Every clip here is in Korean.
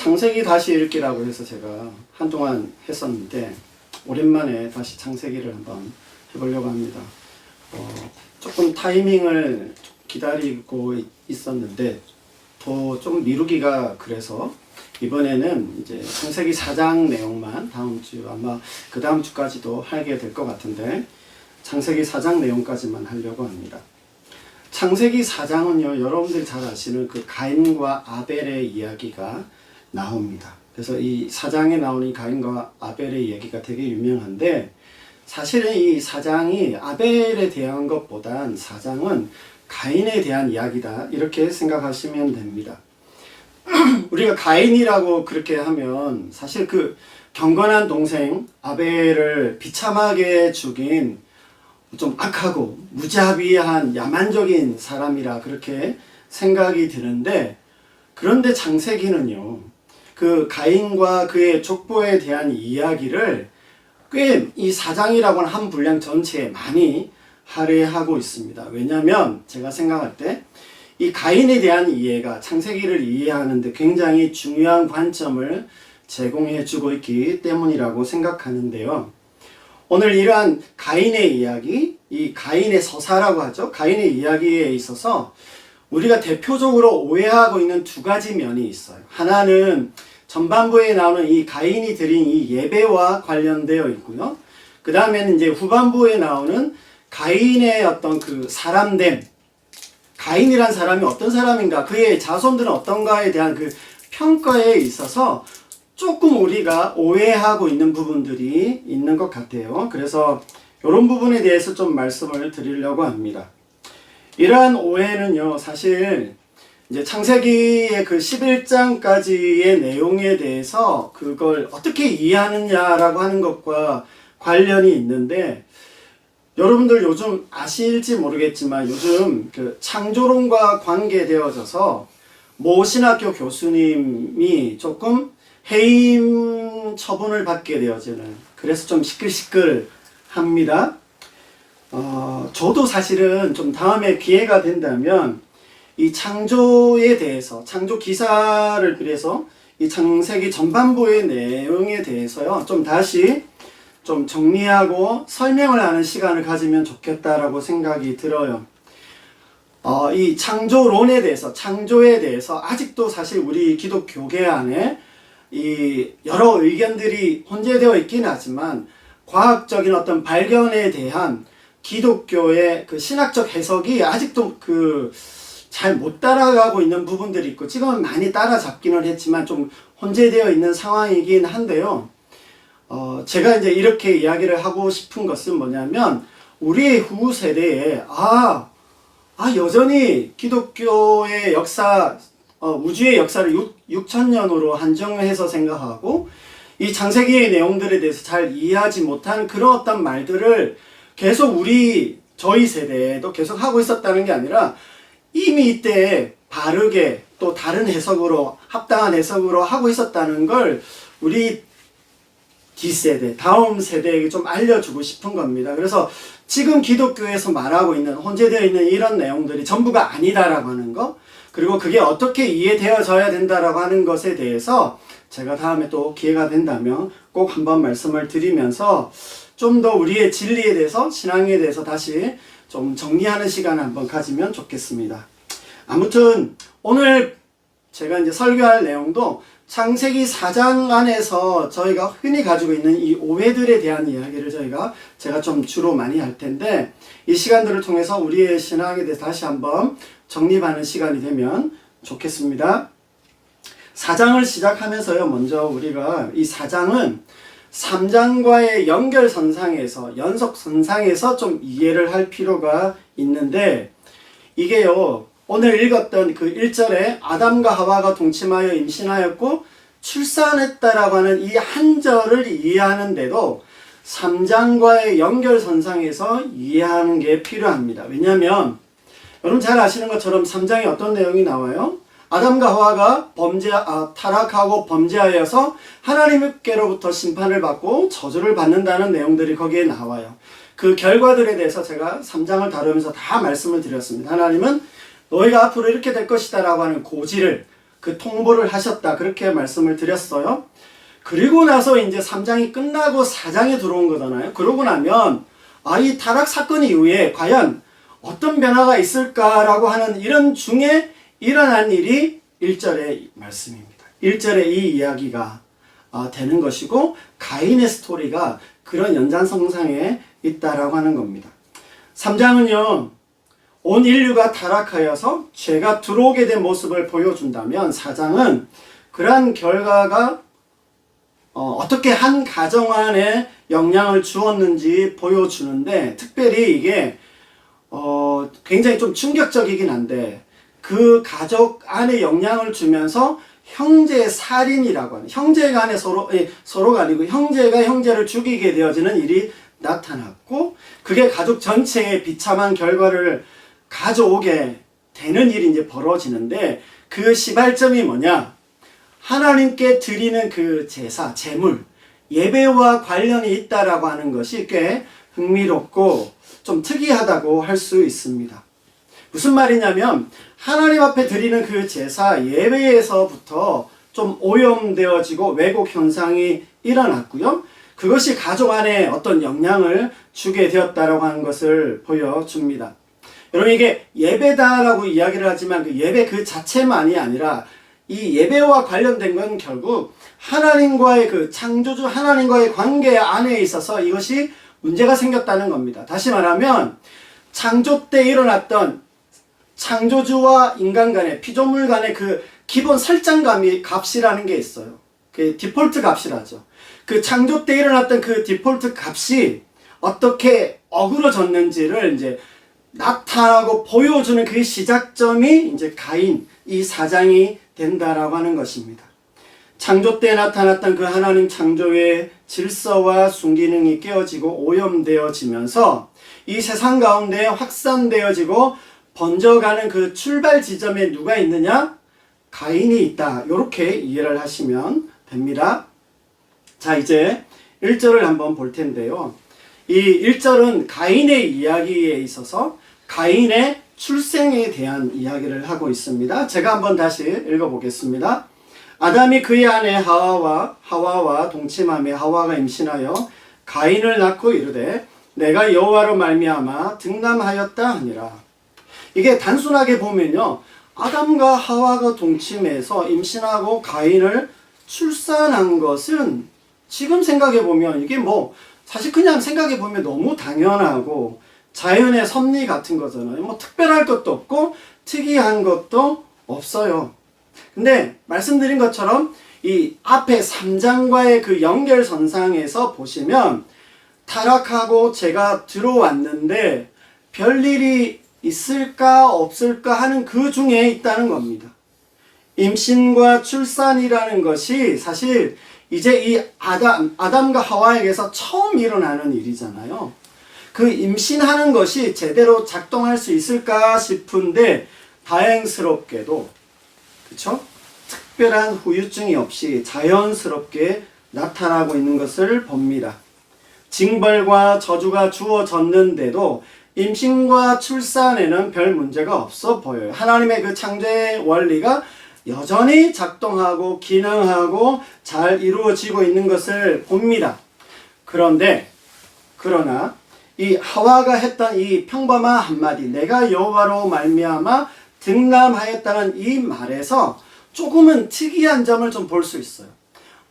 창세기 다시 읽기라고 해서 제가 한동안 했었는데 오랜만에 다시 창세기를 한번 해보려고 합니다. 조금 타이밍을 기다리고 있었는데 더 좀 미루기가 그래서 이번에는 이제 창세기 4장 내용만 다음 주 아마 그 다음 주까지도 하게 될 것 같은데 창세기 4장 내용까지만 하려고 합니다. 창세기 4장은요, 여러분들이 잘 아시는 그 가인과 아벨의 이야기가 나옵니다. 그래서 이 4장에 나오는 이 가인과 아벨의 이야기가 되게 유명한데 사실은 이 4장이 아벨에 대한 것보단 4장은 가인에 대한 이야기다 이렇게 생각하시면 됩니다. 우리가 가인이라고 그렇게 하면 사실 그 경건한 동생 아벨을 비참하게 죽인 좀 악하고 무자비한 야만적인 사람이라 그렇게 생각이 드는데, 그런데 창세기는요 그 가인과 그의 족보에 대한 이야기를 꽤 이 4장이라고 하는 한 분량 전체에 많이 할애하고 있습니다. 왜냐하면 제가 생각할 때 이 가인에 대한 이해가 창세기를 이해하는데 굉장히 중요한 관점을 제공해 주고 있기 때문이라고 생각하는데요. 오늘 이러한 가인의 이야기, 이 가인의 서사라고 하죠. 가인의 이야기에 있어서 우리가 대표적으로 오해하고 있는 두 가지 면이 있어요. 하나는 전반부에 나오는 이 가인이 드린 이 예배와 관련되어 있고요. 그 다음에는 이제 후반부에 나오는 가인의 어떤 그 사람됨, 가인이란 사람이 어떤 사람인가, 그의 자손들은 어떤가에 대한 그 평가에 있어서 조금 우리가 오해하고 있는 부분들이 있는 것 같아요. 그래서 이런 부분에 대해서 좀 말씀을 드리려고 합니다. 이러한 오해는요, 사실 이제 창세기의 그 11장까지의 내용에 대해서 그걸 어떻게 이해하느냐라고 하는 것과 관련이 있는데, 여러분들 요즘 아실지 모르겠지만 요즘 그 창조론과 관계되어져서 모 신학교 교수님이 조금 해임 처분을 받게 되어지는, 그래서 좀 시끌시끌합니다. 저도 사실은 좀 다음에 기회가 된다면 이 창조에 대해서, 창조 기사를 빌해서 이 창세기 전반부의 내용에 대해서요 좀 다시 좀 정리하고 설명을 하는 시간을 가지면 좋겠다라고 생각이 들어요. 이 창조론에 대해서, 창조에 대해서 아직도 사실 우리 기독교계 안에 이 여러 의견들이 혼재되어 있긴 하지만 과학적인 어떤 발견에 대한 기독교의 그 신학적 해석이 아직도 그 잘 못 따라가고 있는 부분들이 있고, 지금은 많이 따라잡기는 했지만 좀 혼재되어 있는 상황이긴 한데요. 제가 이제 이렇게 이야기를 하고 싶은 것은 뭐냐면, 우리의 후 세대에 여전히 기독교의 역사, 우주의 역사를 6천년으로 한정해서 생각하고 이 창세기의 내용들에 대해서 잘 이해하지 못한 그런 어떤 말들을 계속 저희 세대에도 계속 하고 있었다는 게 아니라 이미 이때 바르게 또 다른 해석으로, 합당한 해석으로 하고 있었다는 걸 우리 뒷세대, 다음 세대에게 좀 알려주고 싶은 겁니다. 그래서 지금 기독교에서 말하고 있는, 혼재되어 있는 이런 내용들이 전부가 아니다라고 하는 거, 그리고 그게 어떻게 이해되어져야 된다라고 하는 것에 대해서 제가 다음에 또 기회가 된다면 꼭 한번 말씀을 드리면서 좀 더 우리의 진리에 대해서, 신앙에 대해서 다시 좀 정리하는 시간을 한번 가지면 좋겠습니다. 아무튼 오늘 제가 이제 설교할 내용도 창세기 4장 안에서 저희가 흔히 가지고 있는 이 오해들에 대한 이야기를 제가 좀 주로 많이 할 텐데, 이 시간들을 통해서 우리의 신앙에 대해서 다시 한번 정립하는 시간이 되면 좋겠습니다. 4장을 시작하면서요, 먼저 우리가 이 4장은 3장과의 연결선상에서, 연속선상에서 좀 이해를 할 필요가 있는데, 이게요, 오늘 읽었던 그 1절에 아담과 하와가 동침하여 임신하였고 출산했다라고 하는 이 한 절을 이해하는데도 3장과의 연결선상에서 이해하는 게 필요합니다. 왜냐하면 여러분 잘 아시는 것처럼 3장에 어떤 내용이 나와요? 아담과 하와가 타락하고 범죄하여서 하나님께로부터 심판을 받고 저주를 받는다는 내용들이 거기에 나와요. 그 결과들에 대해서 제가 3장을 다루면서 다 말씀을 드렸습니다. 하나님은 너희가 앞으로 이렇게 될 것이다 라고 하는 고지를, 그 통보를 하셨다. 그렇게 말씀을 드렸어요. 그리고 나서 이제 3장이 끝나고 4장에 들어온 거잖아요. 그러고 나면 이 타락 사건 이후에 과연 어떤 변화가 있을까라고 하는 이런 중에 일어난 일이 1절의 말씀입니다. 1절에 이 이야기가 되는 것이고 가인의 스토리가 그런 연장선상에 있다라고 하는 겁니다. 3장은요. 온 인류가 타락하여서 죄가 들어오게 된 모습을 보여준다면 4장은 그러한 결과가 어떻게 한 가정 안에 영향을 주었는지 보여주는데 특별히 이게 굉장히 좀 충격적이긴 한데 그 가족 안에 영향을 주면서 형제 살인이라고 하는 형제 간에 서로가 아니고 형제가 형제를 죽이게 되어지는 일이 나타났고 그게 가족 전체에 비참한 결과를 가져오게 되는 일이 이제 벌어지는데 그 시발점이 뭐냐? 하나님께 드리는 그 제사, 제물, 예배와 관련이 있다라고 하는 것이 꽤 흥미롭고 좀 특이하다고 할 수 있습니다. 무슨 말이냐면 하나님 앞에 드리는 그 제사, 예배에서부터 좀 오염되어지고 왜곡 현상이 일어났고요. 그것이 가족 안에 어떤 영향을 주게 되었다라고 하는 것을 보여줍니다. 여러분 이게 예배다라고 이야기를 하지만 그 예배 그 자체만이 아니라 이 예배와 관련된 건 결국 하나님과의 그 창조주 하나님과의 관계 안에 있어서 이것이 문제가 생겼다는 겁니다. 다시 말하면 창조 때 일어났던 창조주와 인간 간의 피조물 간의 그 기본 값이라는 게 있어요. 그 디폴트 값이라죠. 그 창조 때 일어났던 그 디폴트 값이 어떻게 어그러졌는지를 이제 나타나고 보여주는 그 시작점이 이제 가인 이 4장이 된다라고 하는 것입니다. 창조 때 나타났던 그 하나님 창조의 질서와 순기능이 깨어지고 오염되어지면서 이 세상 가운데 확산되어지고 번져가는 그 출발 지점에 누가 있느냐? 가인이 있다. 이렇게 이해를 하시면 됩니다. 자, 이제 1절을 한번 볼 텐데요. 이 1절은 가인의 이야기에 있어서 가인의 출생에 대한 이야기를 하고 있습니다. 제가 한번 다시 읽어보겠습니다. 아담이 그의 아내 하와와 동침하며 하와가 임신하여 가인을 낳고 이르되 내가 여호와로 말미암아 등남하였다 하니라. 이게 단순하게 보면요. 아담과 하와가 동침해서 임신하고 가인을 출산한 것은 지금 생각해 보면 이게 사실 그냥 생각해 보면 너무 당연하고 자연의 섭리 같은 거잖아요. 특별할 것도 없고 특이한 것도 없어요. 근데 말씀드린 것처럼 이 앞에 3장과의 그 연결선상에서 보시면 타락하고 죄가 들어왔는데 별일이 있을까 없을까 하는 그 중에 있다는 겁니다. 임신과 출산이라는 것이 사실 이제 이 아담과 하와에게서 처음 일어나는 일이잖아요. 그 임신하는 것이 제대로 작동할 수 있을까 싶은데 다행스럽게도 그렇죠? 특별한 후유증이 없이 자연스럽게 나타나고 있는 것을 봅니다. 징벌과 저주가 주어졌는데도 임신과 출산에는 별 문제가 없어 보여요. 하나님의 그 창조의 원리가 여전히 작동하고 기능하고 잘 이루어지고 있는 것을 봅니다. 그러나 이 하와가 했던 이 평범한 한마디 내가 여호와로 말미암아 등남하였다는 이 말에서 조금은 특이한 점을 좀 볼 수 있어요.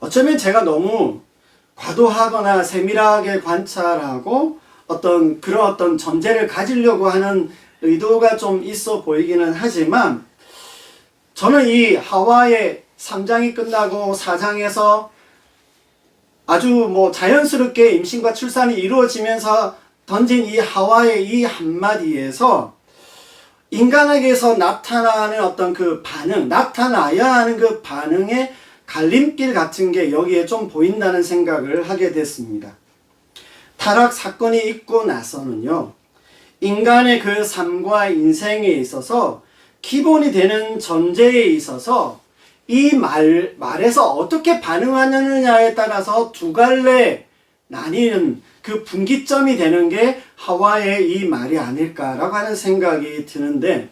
어쩌면 제가 너무 과도하거나 세밀하게 관찰하고 어떤 전제를 가지려고 하는 의도가 좀 있어 보이기는 하지만 저는 이 하와의 3장이 끝나고 4장에서 아주 자연스럽게 임신과 출산이 이루어지면서 던진 이 하와의 이 한마디에서 인간에게서 나타나는 어떤 그 반응, 나타나야 하는 그 반응의 갈림길 같은 게 여기에 좀 보인다는 생각을 하게 됐습니다. 타락 사건이 있고 나서는요, 인간의 그 삶과 인생에 있어서 기본이 되는 전제에 있어서 이 말에서 어떻게 반응하느냐에 따라서 두 갈래 나뉘는 그 분기점이 되는 게 하와의 이 말이 아닐까라고 하는 생각이 드는데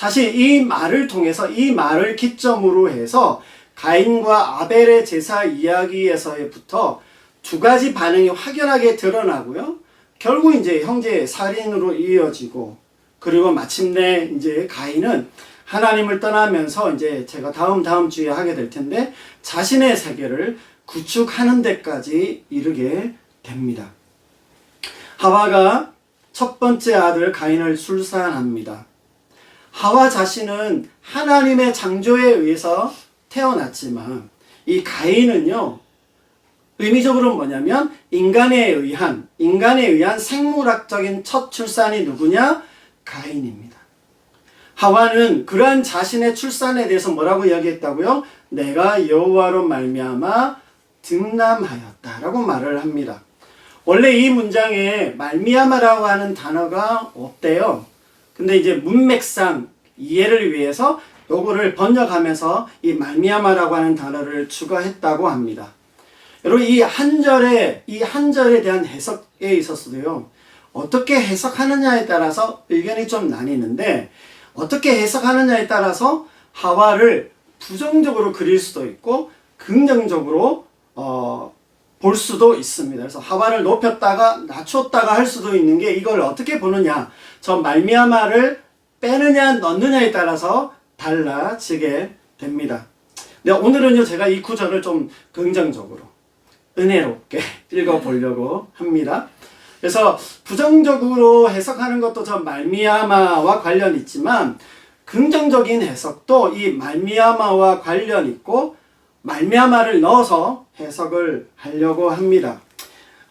사실 이 말을 통해서, 이 말을 기점으로 해서 가인과 아벨의 제사 이야기에서부터 두 가지 반응이 확연하게 드러나고요. 결국 이제 형제 살인으로 이어지고, 그리고 마침내 이제 가인은 하나님을 떠나면서, 이제 제가 다음 주에 하게 될 텐데, 자신의 세계를 구축하는 데까지 이르게 됩니다. 하와가 첫 번째 아들 가인을 출산합니다. 하와 자신은 하나님의 창조에 의해서 태어났지만, 이 가인은요, 의미적으로 뭐냐면 인간에 의한 생물학적인 첫 출산이 누구냐? 가인입니다. 하와는 그러한 자신의 출산에 대해서 뭐라고 이야기했다고요? 내가 여호와로 말미암아 득남하였다라고 말을 합니다. 원래 이 문장에 말미암아라고 하는 단어가 없대요. 근데 이제 문맥상 이해를 위해서 요거를 번역하면서 이 말미암아라고 하는 단어를 추가했다고 합니다. 여러분, 이 한 절에 대한 해석에 있어서도요, 어떻게 해석하느냐에 따라서 의견이 좀 나뉘는데, 어떻게 해석하느냐에 따라서 하와를 부정적으로 그릴 수도 있고 긍정적으로 볼 수도 있습니다. 그래서 하와를 높였다가 낮췄다가 할 수도 있는 게, 이걸 어떻게 보느냐, 저 말미암아를 빼느냐 넣느냐에 따라서 달라지게 됩니다. 근데 오늘은요, 제가 이 구절을 좀 긍정적으로 은혜롭게 읽어보려고 합니다. 그래서 부정적으로 해석하는 것도 저 말미암아와 관련 있지만, 긍정적인 해석도 이 말미암아와 관련 있고 말미암아를 넣어서 해석을 하려고 합니다.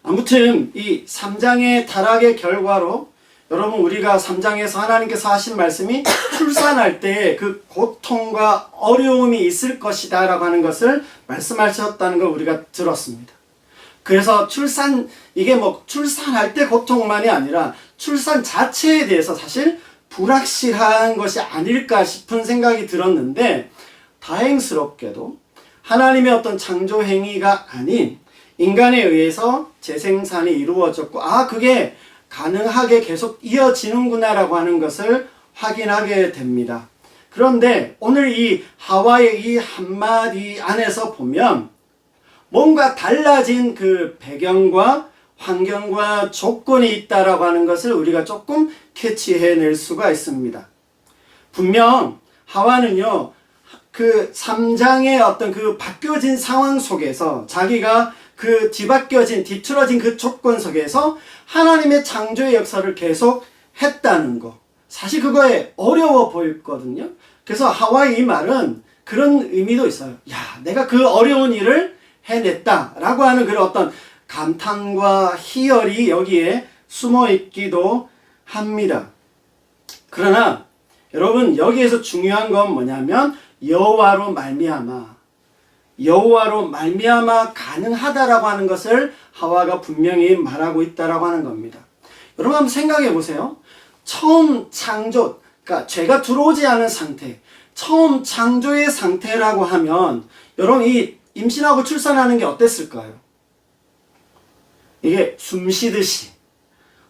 아무튼 이 3장의 타락의 결과로, 여러분, 우리가 3장에서 하나님께서 하신 말씀이 출산할 때 그 고통과 어려움이 있을 것이다 라고 하는 것을 말씀하셨다는 걸 우리가 들었습니다. 그래서 이게 뭐 출산할 때 고통만이 아니라 출산 자체에 대해서 사실 불확실한 것이 아닐까 싶은 생각이 들었는데, 다행스럽게도 하나님의 어떤 창조 행위가 아닌 인간에 의해서 재생산이 이루어졌고, 그게 가능하게 계속 이어지는구나 라고 하는 것을 확인하게 됩니다. 그런데 오늘 이 하와의 이 한마디 안에서 보면 뭔가 달라진 그 배경과 환경과 조건이 있다라고 하는 것을 우리가 조금 캐치해낼 수가 있습니다. 분명 하와는요, 그 3장의 어떤 그 바뀌어진 상황 속에서, 자기가 그 뒤틀어진 그 조건 속에서 하나님의 창조의 역사를 계속 했다는 거, 사실 그거에 어려워 보였거든요. 그래서 하와의 이 말은 그런 의미도 있어요. 야, 내가 그 어려운 일을 해냈다 라고 하는 그런 어떤 감탄과 희열이 여기에 숨어 있기도 합니다. 그러나 여러분, 여기에서 중요한 건 뭐냐면 여호와로 말미암아 가능하다라고 하는 것을 하와가 분명히 말하고 있다라고 하는 겁니다. 여러분, 한번 생각해 보세요. 처음 창조, 그러니까 죄가 들어오지 않은 상태, 처음 창조의 상태라고 하면, 여러분, 이 임신하고 출산하는 게 어땠을까요? 이게 숨 쉬듯이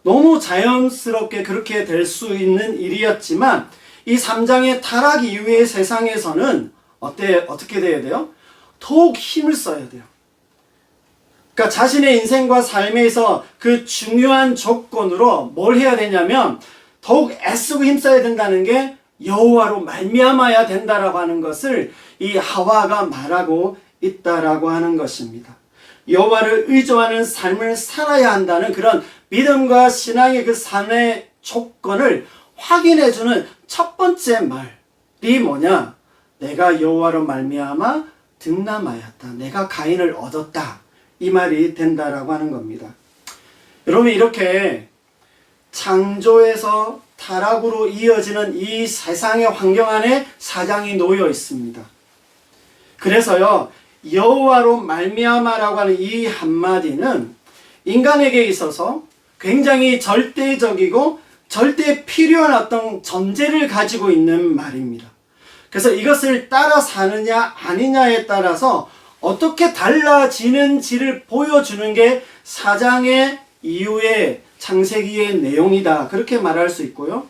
너무 자연스럽게 그렇게 될 수 있는 일이었지만, 이 3장의 타락 이후의 세상에서는 어떻게 돼야 돼요? 더욱 힘을 써야 돼요. 그러니까 자신의 인생과 삶에서 그 중요한 조건으로 뭘 해야 되냐면, 더욱 애쓰고 힘써야 된다는 게 여호와로 말미암아야 된다라고 하는 것을 이 하와가 말하고 있다라고 하는 것입니다. 여호와를 의존하는 삶을 살아야 한다는 그런 믿음과 신앙의 그 삶의 조건을 확인해주는 첫 번째 말이 뭐냐? 내가 여호와로 말미암아 득남하였다. 내가 가인을 얻었다. 이 말이 된다라고 하는 겁니다. 여러분, 이렇게 창조에서 타락으로 이어지는 이 세상의 환경 안에 4장이 놓여 있습니다. 그래서요, 여호와로 말미암아라고 하는 이 한마디는 인간에게 있어서 굉장히 절대적이고 절대 필요한 어떤 전제를 가지고 있는 말입니다. 그래서 이것을 따라 사느냐 아니냐에 따라서 어떻게 달라지는지를 보여주는 게 4장의 이후의 창세기의 내용이다, 그렇게 말할 수 있고요.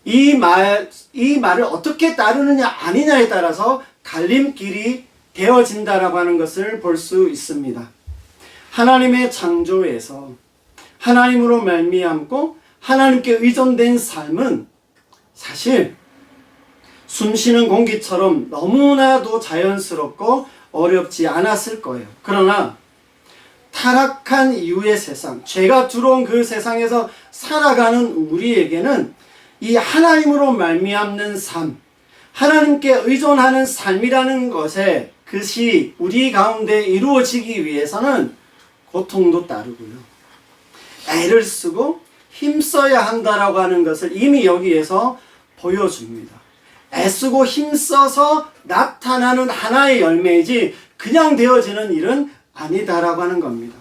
이 말을 어떻게 따르느냐 아니냐에 따라서 갈림길이 되어진다라고 하는 것을 볼 수 있습니다. 하나님의 창조에서 하나님으로 말미암고 하나님께 의존된 삶은 사실 숨쉬는 공기처럼 너무나도 자연스럽고 어렵지 않았을 거예요. 그러나 타락한 이후의 세상, 죄가 들어온 그 세상에서 살아가는 우리에게는 이 하나님으로 말미암는 삶, 하나님께 의존하는 삶이라는 것이 우리 가운데 이루어지기 위해서는 고통도 따르고요. 애를 쓰고 힘써야 한다라고 하는 것을 이미 여기에서 보여줍니다. 애쓰고 힘써서 나타나는 하나의 열매이지 그냥 되어지는 일은 아니다라고 하는 겁니다.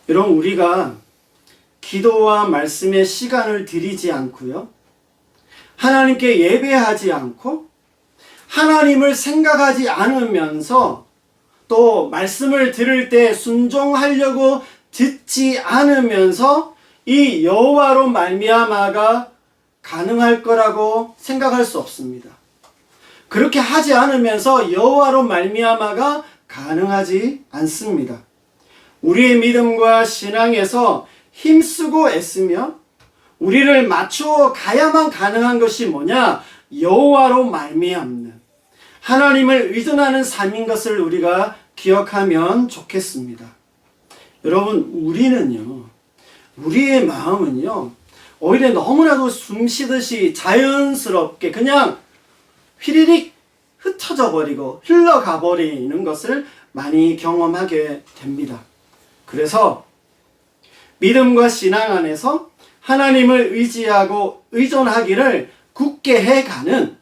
여러분, 우리가 기도와 말씀에 시간을 들이지 않고요, 하나님께 예배하지 않고 하나님을 생각하지 않으면서 또 말씀을 들을 때 순종하려고 듣지 않으면서 이 여호와로 말미암아가 가능할 거라고 생각할 수 없습니다. 그렇게 하지 않으면서 여호와로 말미암아가 가능하지 않습니다. 우리의 믿음과 신앙에서 힘쓰고 애쓰며 우리를 맞추어 가야만 가능한 것이 뭐냐? 여호와로 말미암는 하나님을 의존하는 삶인 것을 우리가 기억하면 좋겠습니다. 여러분, 우리의 마음은요, 오히려 너무나도 숨쉬듯이 자연스럽게 그냥 휘리릭 흩어져 버리고 흘러가 버리는 것을 많이 경험하게 됩니다. 그래서 믿음과 신앙 안에서 하나님을 의지하고 의존하기를 굳게 해가는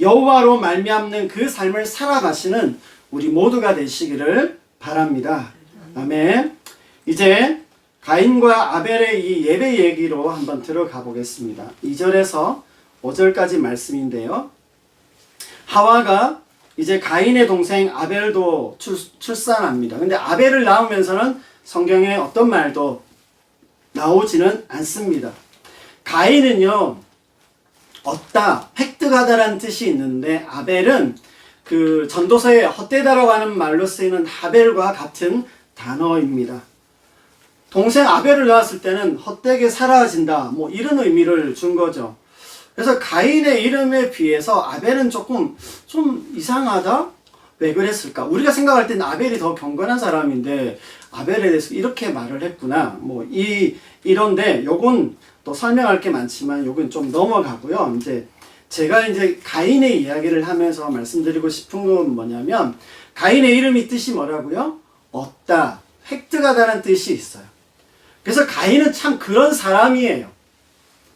여호와로 말미암는 그 삶을 살아가시는 우리 모두가 되시기를 바랍니다. 아멘. 이제 가인과 아벨의 이 예배 얘기로 한번 들어가 보겠습니다. 2절에서 5절까지 말씀인데요. 하와가 이제 가인의 동생 아벨도 출산합니다. 근데 아벨을 낳으면서는 성경에 어떤 말도 나오지는 않습니다. 가인은요, 얻다, 획득하다라는 뜻이 있는데, 아벨은 그 전도서에 헛되다라고 하는 말로 쓰이는 하벨과 같은 단어입니다. 동생 아벨을 낳았을 때는 헛되게 사라진다, 뭐 이런 의미를 준 거죠. 그래서 가인의 이름에 비해서 아벨은 좀 이상하다? 왜 그랬을까? 우리가 생각할 때는 아벨이 더 경건한 사람인데 아벨에 대해서 이렇게 말을 했구나. 뭐 이런데 요건 또 설명할 게 많지만 요건 좀 넘어가고요. 제가 가인의 이야기를 하면서 말씀드리고 싶은 건 뭐냐면, 가인의 이름이 뜻이 뭐라고요? 얻다, 획득하다는 뜻이 있어요. 그래서 가인은 참 그런 사람이에요.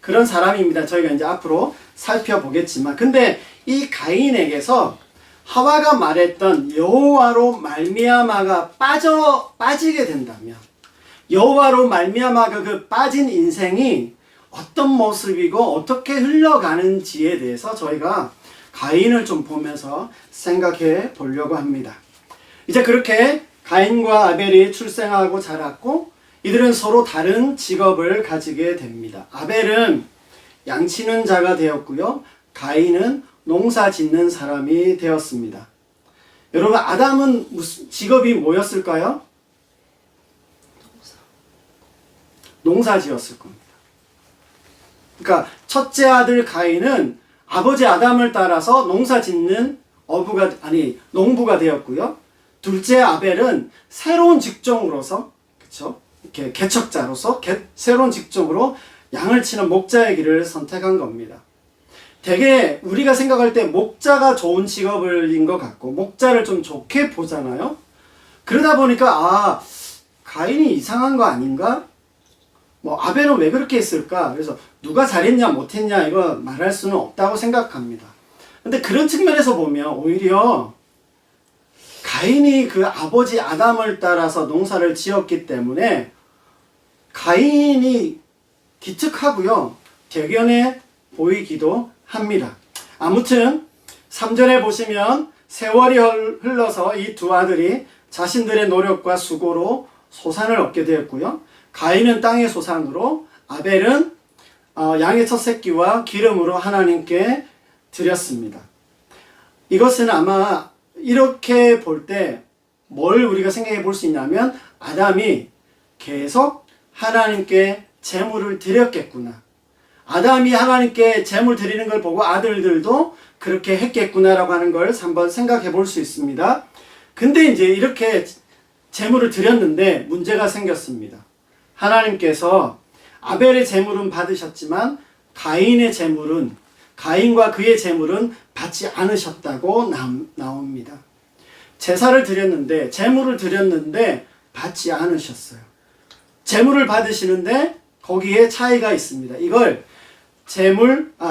그런 사람입니다. 저희가 앞으로 살펴보겠지만, 근데 이 가인에게서 하와가 말했던 여호와로 말미암아가 빠지게 된다면, 여호와로 말미암아가 그 빠진 인생이 어떤 모습이고 어떻게 흘러가는지에 대해서 저희가 가인을 좀 보면서 생각해 보려고 합니다. 이제 그렇게 가인과 아벨이 출생하고 자랐고, 이들은 서로 다른 직업을 가지게 됩니다. 아벨은 양치는 자가 되었고요, 가인은 농사 짓는 사람이 되었습니다. 여러분, 아담은 무슨 직업이 뭐였을까요? 농사 지었을 겁니다. 그러니까 첫째 아들 가인은 아버지 아담을 따라서 농사 짓는 농부가 되었고요. 둘째 아벨은 새로운 직종으로서, 그렇죠? 이렇게 개척자로서 새로운 직종으로 양을 치는 목자의 길을 선택한 겁니다. 되게 우리가 생각할 때 목자가 좋은 직업인 것 같고 목자를 좀 좋게 보잖아요. 그러다 보니까 가인이 이상한 거 아닌가? 뭐 아벨은 왜 그렇게 했을까? 그래서 누가 잘했냐 못했냐 이거 말할 수는 없다고 생각합니다. 근데 그런 측면에서 보면 오히려 가인이 그 아버지 아담을 따라서 농사를 지었기 때문에 가인이 기특하고요, 대견해 보이기도 합니다. 아무튼 3절에 보시면 세월이 흘러서 이 두 아들이 자신들의 노력과 수고로 소산을 얻게 되었고요, 가인은 땅의 소산으로, 아벨은 양의 첫 새끼와 기름으로 하나님께 드렸습니다. 이것은 아마 이렇게 볼 때 뭘 우리가 생각해 볼 수 있냐면 아담이 계속 하나님께 제물을 드렸겠구나. 아담이 하나님께 제물 드리는 걸 보고 아들들도 그렇게 했겠구나라고 하는 걸 한번 생각해 볼 수 있습니다. 근데 이제 이렇게 제물을 드렸는데 문제가 생겼습니다. 하나님께서 아벨의 제물은 받으셨지만 가인과 그의 제물은 받지 않으셨다고 나옵니다. 제사를 드렸는데 제물을 드렸는데 받지 않으셨어요. 제물을 받으시는데 거기에 차이가 있습니다. 이걸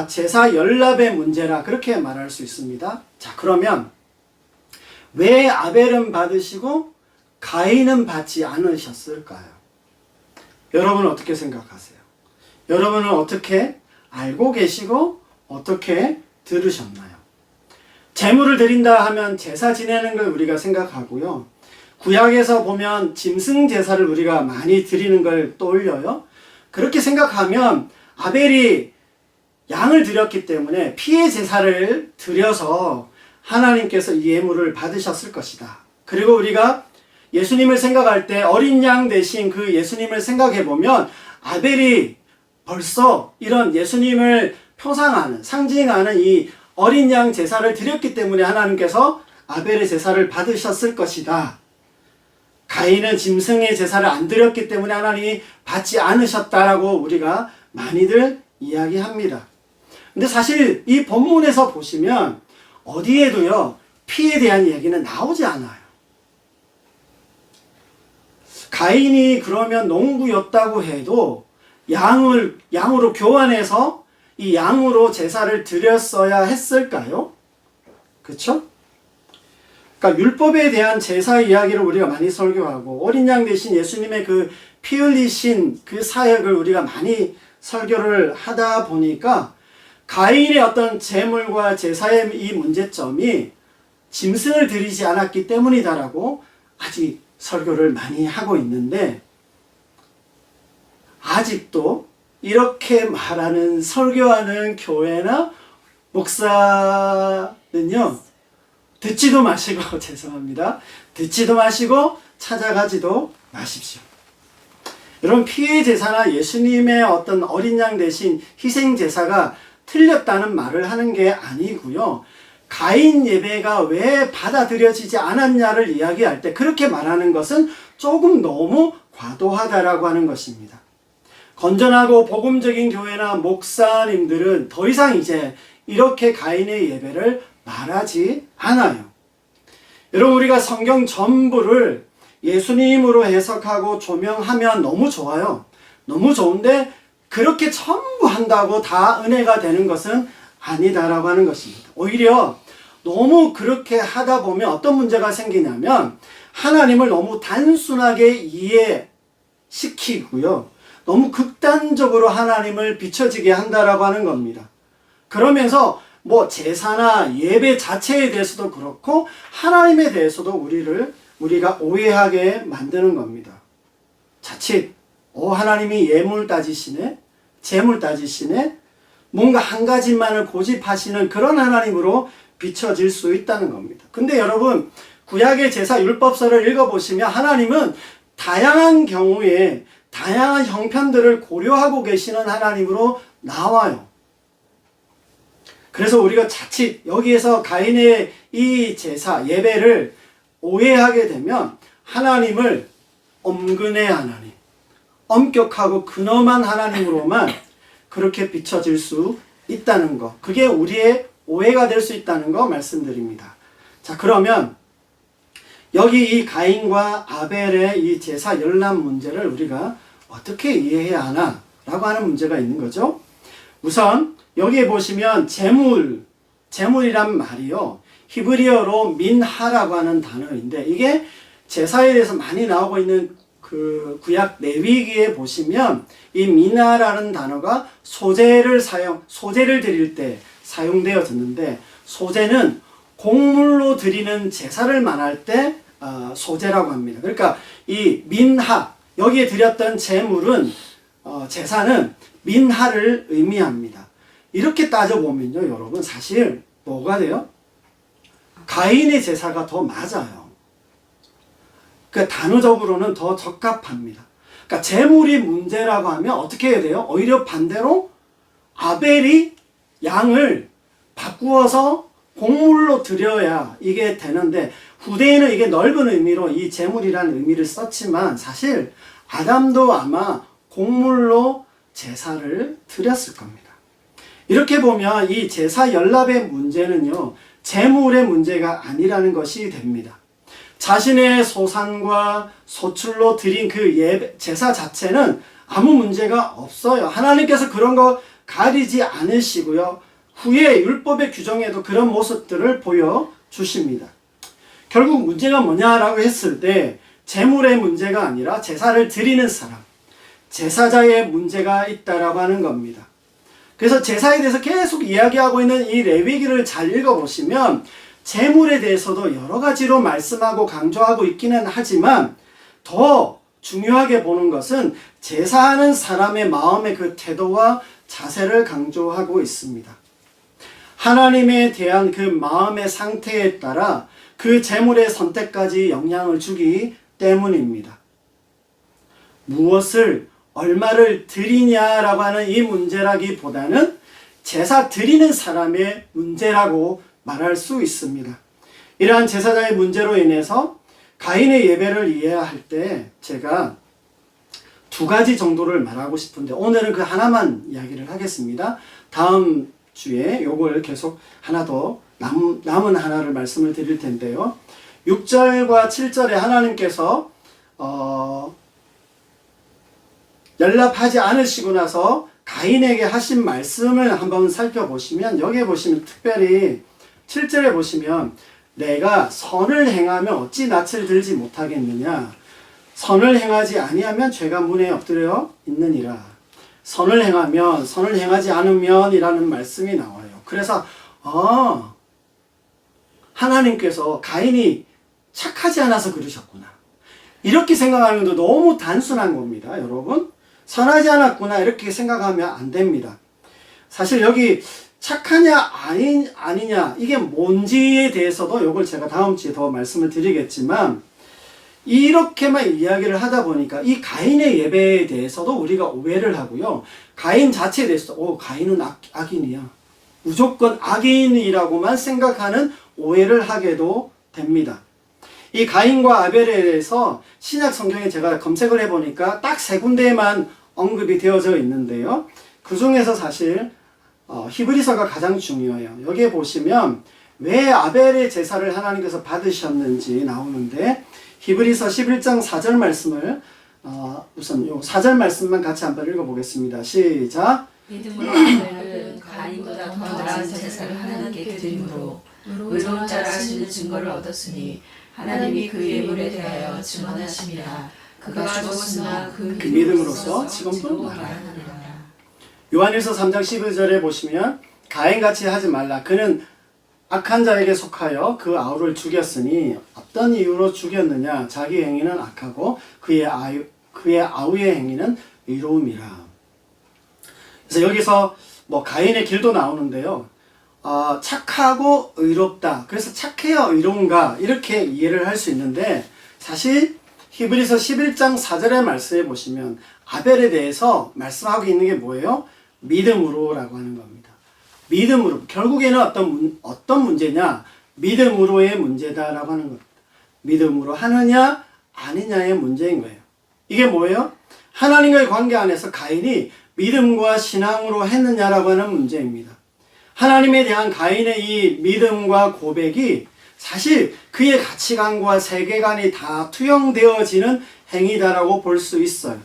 제사 연납의 문제라 그렇게 말할 수 있습니다. 자, 그러면 왜 아벨은 받으시고 가인은 받지 않으셨을까요? 여러분은 어떻게 생각하세요? 여러분은 어떻게 알고 계시고 어떻게 들으셨나요? 제물을 드린다 하면 제사 지내는 걸 우리가 생각하고요. 구약에서 보면 짐승 제사를 우리가 많이 드리는 걸 떠올려요. 그렇게 생각하면 아벨이 양을 드렸기 때문에 피의 제사를 드려서 하나님께서 이 예물을 받으셨을 것이다. 그리고 우리가 예수님을 생각할 때 어린 양 대신 그 예수님을 생각해 보면 아벨이 벌써 이런 예수님을 표상하는, 상징하는 이 어린 양 제사를 드렸기 때문에 하나님께서 아벨의 제사를 받으셨을 것이다. 가인은 짐승의 제사를 안 드렸기 때문에 하나님이 받지 않으셨다라고 우리가 많이들 이야기합니다. 근데 사실 이 본문에서 보시면 어디에도요, 피에 대한 얘기는 나오지 않아요. 가인이 그러면 농부였다고 해도 양으로 교환해서 이 양으로 제사를 드렸어야 했을까요? 그렇죠? 그러니까 율법에 대한 제사 이야기를 우리가 많이 설교하고 어린 양 대신 예수님의 그 피 흘리신 그 사역을 우리가 많이 설교를 하다 보니까 가인의 어떤 제물과 제사의 이 문제점이 짐승을 드리지 않았기 때문이다라고 아직 설교를 많이 하고 있는데, 아직도 이렇게 말하는 설교하는 교회나 목사는요, 듣지도 마시고 죄송합니다. 듣지도 마시고 찾아가지도 마십시오. 여러분, 피의 제사나 예수님의 어떤 어린 양 대신 희생 제사가 틀렸다는 말을 하는 게 아니고요. 가인 예배가 왜 받아들여지지 않았냐를 이야기할 때 그렇게 말하는 것은 조금 너무 과도하다라고 하는 것입니다. 건전하고 복음적인 교회나 목사님들은 더 이상 이제 이렇게 가인의 예배를 말하지 않아요. 여러분, 우리가 성경 전부를 예수님으로 해석하고 조명하면 너무 좋아요. 너무 좋은데 그렇게 전부 한다고 다 은혜가 되는 것은 아니다라고 하는 것입니다. 오히려 너무 그렇게 하다 보면 어떤 문제가 생기냐면 하나님을 너무 단순하게 이해시키고요. 너무 극단적으로 하나님을 비춰지게 한다라고 하는 겁니다. 그러면서 제사나 예배 자체에 대해서도 그렇고 하나님에 대해서도 우리가 오해하게 만드는 겁니다. 자칫 하나님이 예물 따지시네, 재물 따지시네, 뭔가 한 가지만을 고집하시는 그런 하나님으로 비춰질 수 있다는 겁니다. 근데 여러분, 구약의 제사 율법서를 읽어보시면 하나님은 다양한 경우에 다양한 형편들을 고려하고 계시는 하나님으로 나와요. 그래서 우리가 자칫 여기에서 가인의 이 제사, 예배를 오해하게 되면 하나님을 엄근의 하나님, 엄격하고 근엄한 하나님으로만 그렇게 비춰질 수 있다는 것, 그게 우리의 오해가 될 수 있다는 거 말씀드립니다. 자, 그러면 여기 이 가인과 아벨의 이 제사 연납 문제를 우리가 어떻게 이해해야 하나 라고 하는 문제가 있는 거죠. 우선 여기에 보시면 제물이란 말이요, 히브리어로 민하라고 하는 단어인데, 이게 제사에 대해서 많이 나오고 있는 그 구약 레위기에 보시면 이 민하라는 단어가 소제를 드릴 때 사용되어졌는데, 소제는 곡물로 드리는 제사를 말할 때 소제라고 합니다. 그러니까 이 민하, 여기에 드렸던 제물은 제사는 민하를 의미합니다. 이렇게 따져보면요, 여러분, 사실 뭐가 돼요? 가인의 제사가 더 맞아요. 그러니까 단어적으로는 더 적합합니다. 그러니까 재물이 문제라고 하면 어떻게 해야 돼요? 오히려 반대로 아벨이 양을 바꾸어서 곡물로 드려야 이게 되는데, 후대에는 이게 넓은 의미로 이 재물이라는 의미를 썼지만 사실 아담도 아마 곡물로 제사를 드렸을 겁니다. 이렇게 보면 이 제사 연납의 문제는요, 재물의 문제가 아니라는 것이 됩니다. 자신의 소산과 소출로 드린 그 제사 자체는 아무 문제가 없어요. 하나님께서 그런 거 가리지 않으시고요. 후에 율법의 규정에도 그런 모습들을 보여주십니다. 결국 문제가 뭐냐라고 했을 때 재물의 문제가 아니라 제사를 드리는 사람, 제사자의 문제가 있다라고 하는 겁니다. 그래서 제사에 대해서 계속 이야기하고 있는 이 레위기를 잘 읽어보시면 재물에 대해서도 여러 가지로 말씀하고 강조하고 있기는 하지만 더 중요하게 보는 것은 제사하는 사람의 마음의 그 태도와 자세를 강조하고 있습니다. 하나님에 대한 그 마음의 상태에 따라 그 재물의 선택까지 영향을 주기 때문입니다. 무엇을 얼마를 드리냐라고 하는 이 문제라기보다는 제사 드리는 사람의 문제라고 말할 수 있습니다. 이러한 제사자의 문제로 인해서 가인의 예배를 이해할 때 제가 두 가지 정도를 말하고 싶은데 오늘은 그 하나만 이야기를 하겠습니다. 다음 주에 요걸 계속 하나 더 남은 하나를 말씀을 드릴 텐데요. 6절과 7절에 하나님께서 연락하지 않으시고 나서 가인에게 하신 말씀을 한번 살펴보시면, 여기에 보시면 특별히 7절에 보시면 내가 선을 행하면 어찌 낯을 들지 못하겠느냐, 선을 행하지 아니하면 죄가 문에 엎드려 있느니라. 선을 행하면, 선을 행하지 않으면 이라는 말씀이 나와요. 그래서 하나님께서 가인이 착하지 않아서 그러셨구나, 이렇게 생각하는 것도 너무 단순한 겁니다. 여러분, 선하지 않았구나 이렇게 생각하면 안 됩니다. 사실 여기 착하냐 아니냐 이게 뭔지에 대해서도 이걸 제가 다음 주에 더 말씀을 드리겠지만, 이렇게만 이야기를 하다 보니까 이 가인의 예배에 대해서도 우리가 오해를 하고요, 가인 자체에 대해서도 가인은 악인이야, 무조건 악인이라고만 생각하는 오해를 하게도 됩니다. 이 가인과 아벨에 대해서 신약 성경에 제가 검색을 해보니까 딱 세 군데에만 언급이 되어져 있는데요. 그 중에서 사실 히브리서가 가장 중요해요. 여기에 보시면 왜 아벨의 제사를 하나님께서 받으셨는지 나오는데, 히브리서 11장 4절 말씀을 우선 요 4절 말씀만 같이 한번 읽어보겠습니다. 시작. 믿음으로 아벨은 가인보다 더 나은 제사를 하나님께 드림으로 의로운 자라 하시는 증거를 얻었으니 하나님이 그 예물에 대하여 증언하심이라. 그가 죽었으나 그 믿음으로써 지금도 말하느니라. 요한일서 3장 12절에 보시면 가인같이 하지 말라. 그는 악한 자에게 속하여 그 아우를 죽였으니 어떤 이유로 죽였느냐. 자기 행위는 악하고 그의 아우의 행위는 의로움이라. 그래서 여기서 가인의 길도 나오는데요. 착하고 의롭다. 그래서 착해야 의로운가 이렇게 이해를 할 수 있는데, 사실 히브리서 11장 4절의 말씀에 보시면 아벨에 대해서 말씀하고 있는 게 뭐예요? 믿음으로라고 하는 겁니다. 믿음으로. 결국에는 어떤 문제냐? 믿음으로의 문제다라고 하는 겁니다. 믿음으로 하느냐 아니냐의 문제인 거예요. 이게 뭐예요? 하나님과의 관계 안에서 가인이 믿음과 신앙으로 했느냐라고 하는 문제입니다. 하나님에 대한 가인의 이 믿음과 고백이 사실 그의 가치관과 세계관이 다 투영되어지는 행위다라고 볼 수 있어요.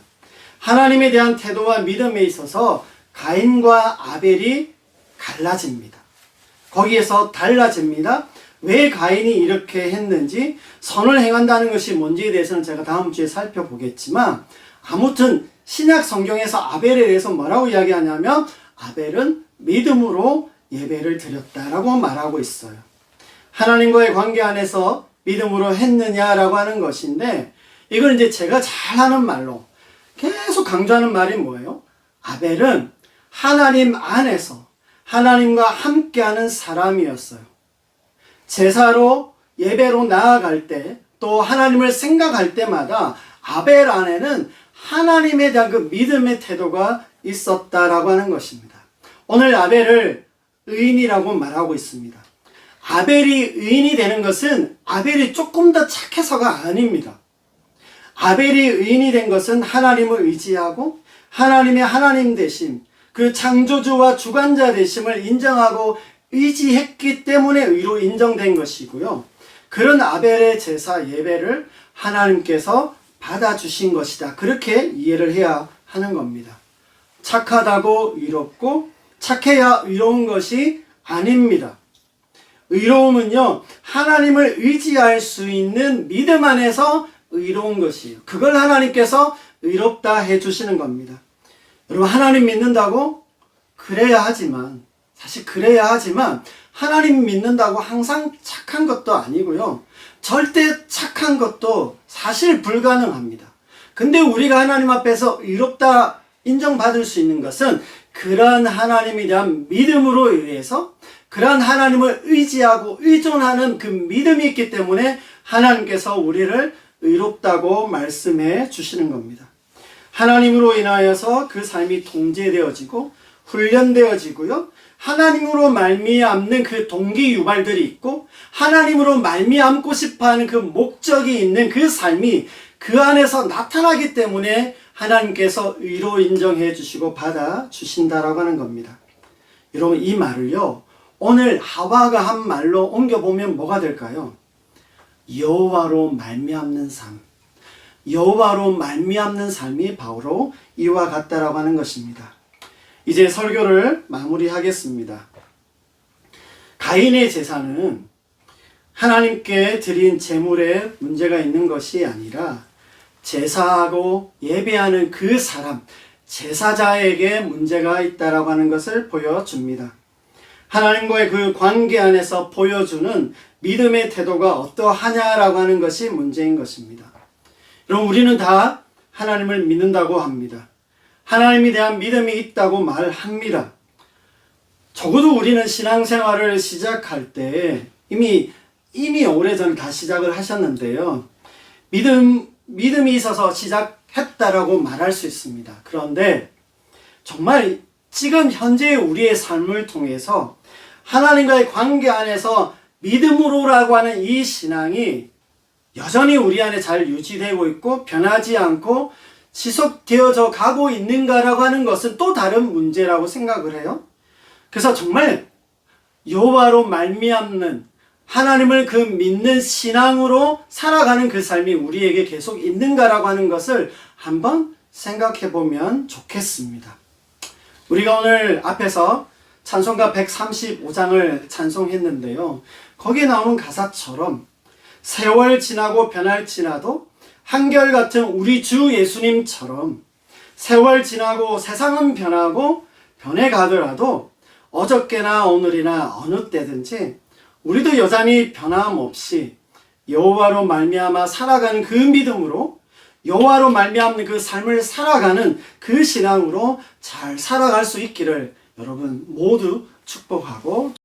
하나님에 대한 태도와 믿음에 있어서 가인과 아벨이 갈라집니다. 거기에서 달라집니다. 왜 가인이 이렇게 했는지, 선을 행한다는 것이 뭔지에 대해서는 제가 다음 주에 살펴보겠지만, 아무튼 신약 성경에서 아벨에 대해서 뭐라고 이야기하냐면 아벨은 믿음으로 예배를 드렸다라고 말하고 있어요. 하나님과의 관계 안에서 믿음으로 했느냐라고 하는 것인데, 이걸 이제 제가 잘 하는 말로 계속 강조하는 말이 뭐예요? 아벨은 하나님 안에서 하나님과 함께하는 사람이었어요. 제사로 예배로 나아갈 때 또 하나님을 생각할 때마다 아벨 안에는 하나님에 대한 그 믿음의 태도가 있었다라고 하는 것입니다. 오늘 아벨을 의인이라고 말하고 있습니다. 아벨이 의인이 되는 것은 아벨이 조금 더 착해서가 아닙니다. 아벨이 의인이 된 것은 하나님을 의지하고 하나님의 하나님 되심, 그 창조주와 주관자 되심을 인정하고 의지했기 때문에 의로 인정된 것이고요. 그런 아벨의 제사 예배를 하나님께서 받아주신 것이다. 그렇게 이해를 해야 하는 겁니다. 착하다고 의롭고 착해야 의로운 것이 아닙니다. 의로움은요, 하나님을 의지할 수 있는 믿음 안에서 의로운 것이에요. 그걸 하나님께서 의롭다 해주시는 겁니다. 여러분, 하나님 믿는다고? 그래야 하지만, 사실 그래야 하지만 하나님 믿는다고 항상 착한 것도 아니고요. 절대 착한 것도 사실 불가능합니다. 근데 우리가 하나님 앞에서 의롭다 인정받을 수 있는 것은 그러한 하나님에 대한 믿음으로 의해서 그러한 하나님을 의지하고 의존하는 그 믿음이 있기 때문에 하나님께서 우리를 의롭다고 말씀해 주시는 겁니다. 하나님으로 인하여서 그 삶이 통제되어지고 훈련되어지고요. 하나님으로 말미암는 그 동기 유발들이 있고 하나님으로 말미암고 싶어하는 그 목적이 있는 그 삶이 그 안에서 나타나기 때문에 하나님께서 의로 인정해 주시고 받아 주신다라고 하는 겁니다. 여러분, 이 말을요, 오늘 하와가 한 말로 옮겨보면 뭐가 될까요? 여호와로 말미암는 삶, 여호와로 말미암는 삶이 바로 이와 같다라고 하는 것입니다. 이제 설교를 마무리하겠습니다. 가인의 제사는 하나님께 드린 제물에 문제가 있는 것이 아니라 제사하고 예배하는 그 사람, 제사자에게 문제가 있다라고 하는 것을 보여줍니다. 하나님과의 그 관계 안에서 보여주는 믿음의 태도가 어떠하냐라고 하는 것이 문제인 것입니다. 여러분, 우리는 다 하나님을 믿는다고 합니다. 하나님에 대한 믿음이 있다고 말합니다. 적어도 우리는 신앙생활을 시작할 때 이미 오래전 다 시작을 하셨는데요. 믿음이 있어서 시작했다라고 말할 수 있습니다. 그런데 정말 지금 현재 우리의 삶을 통해서 하나님과의 관계 안에서 믿음으로라고 하는 이 신앙이 여전히 우리 안에 잘 유지되고 있고 변하지 않고 지속되어져 가고 있는가라고 하는 것은 또 다른 문제라고 생각을 해요. 그래서 정말 여호와로 말미암는 하나님을 그 믿는 신앙으로 살아가는 그 삶이 우리에게 계속 있는가라고 하는 것을 한번 생각해 보면 좋겠습니다. 우리가 오늘 앞에서 찬송가 135장을 찬송했는데요. 거기에 나오는 가사처럼 세월 지나고 변할지라도 한결같은 우리 주 예수님처럼 세월 지나고 세상은 변하고 변해가더라도 어저께나 오늘이나 어느 때든지 우리도 여전히 변함없이 여호와로 말미암아 살아가는 그 믿음으로 여호와로 말미암는 그 삶을 살아가는 그 신앙으로 잘 살아갈 수 있기를 여러분 모두 축복하고